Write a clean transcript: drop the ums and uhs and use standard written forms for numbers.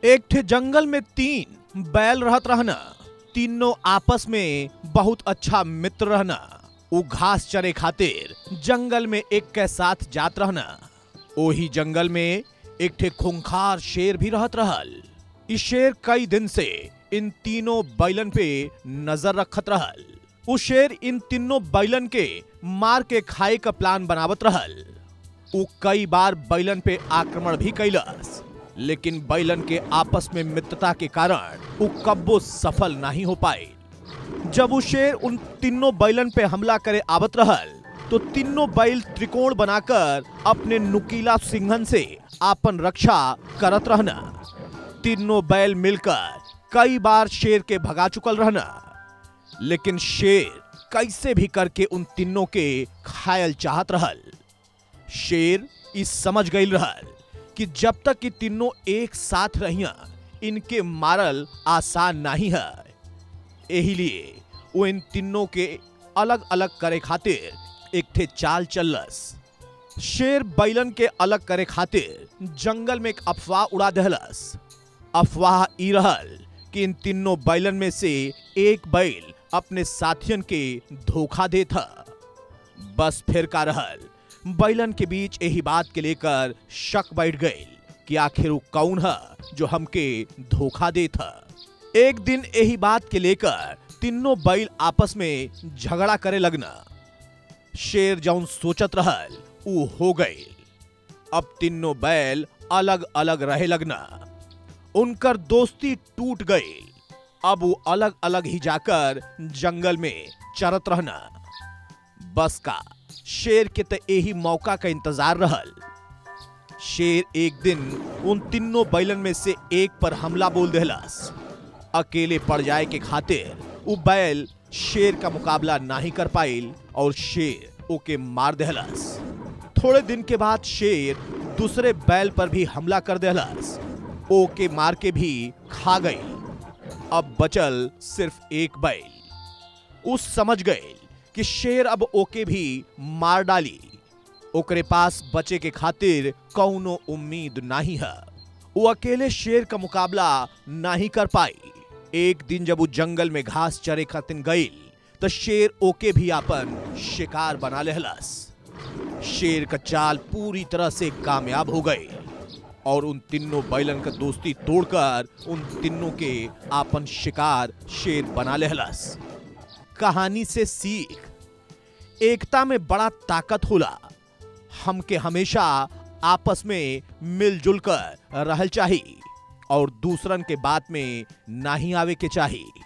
एक ठे जंगल में 3 बैल रहत रहना। तीनों आपस में बहुत अच्छा मित्र रहना। वो घास चरे खातिर जंगल में एक के साथ जात रहना। ओही जंगल में एक ठे खूंखार शेर भी रहत रहल। इस शेर कई दिन से इन तीनों बैलन पे नजर रखत रहल। उस शेर इन तीनों बैलन के मार के खाए का प्लान बनावत रहल। वो कई बार बैलन पे आक्रमण भी कैलस, लेकिन बैलन के आपस में मित्रता के कारण वो कब्बो सफल नहीं हो पाए। जब वो शेर उन तीनों बैलन पे हमला करे आवत रहल तो तीनों बैल त्रिकोण बनाकर अपने नुकीला सिंघन से आपन रक्षा करत रहना। तीनों बैल मिलकर कई बार शेर के भगा चुकल रहना, लेकिन शेर कैसे भी करके उन तीनों के खायल चाहत रहल। शेर इस समझ गई रहल कि जब तक कि तीनों एक साथ रहिया इनके मारल आसान नहीं है। यही लिए वो इन तीनों के अलग अलग करे खातिर एक ठे चाल चलस। शेर बैलन के अलग करे खातिर जंगल में एक अफवाह उड़ा दहलस। अफवाह ई रहल कि इन तीनों बैलन में से एक बैल अपने साथियन के धोखा देता। बस फिर का रहल, बैलन के बीच यही बात के लेकर शक बैठ गई कि आखिर वो कौन है जो हमके धोखा देता। एक दिन यही बात के लेकर तीनों बैल आपस में झगड़ा करे लगना। शेर जौन सोचत रहल वो हो गई। अब तीनों बैल अलग अलग रहे लगना। उनकर दोस्ती टूट गई। अब वो अलग अलग ही जाकर जंगल में चरत रहना। बस का शेर के तो यही मौका का इंतजार रहल। शेर एक दिन उन तीनों बैलन में से एक पर हमला बोल देहलस। अकेले पड़ जाए के खातिर वो बैल शेर का मुकाबला नहीं कर पाइल और शेर ओके मार देहलस। थोड़े दिन के बाद शेर दूसरे बैल पर भी हमला कर देहलस। ओके मार के भी खा गई। अब बचल सिर्फ एक बैल। उस समझ गए कि शेर अब ओके भी मार डाली। ओकरे पास बचे के खातिर कौनो उम्मीद नहीं है। वो अकेले शेर का मुकाबला नहीं कर पाई। एक दिन जब वो जंगल में घास चरे खातिर गई तो शेर ओके भी अपन शिकार बना लेहलस। शेर का चाल पूरी तरह से कामयाब हो गई और उन तीनों बैलन का दोस्ती तोड़कर उन तीनों के आपन शिकार शेर बना लेहलस। कहानी से सीख, एकता में बड़ा ताकत होला। हमके हमेशा आपस में मिलजुल कर रहल चाहिए और दूसरन के बात में नहीं आवे के चाहिए।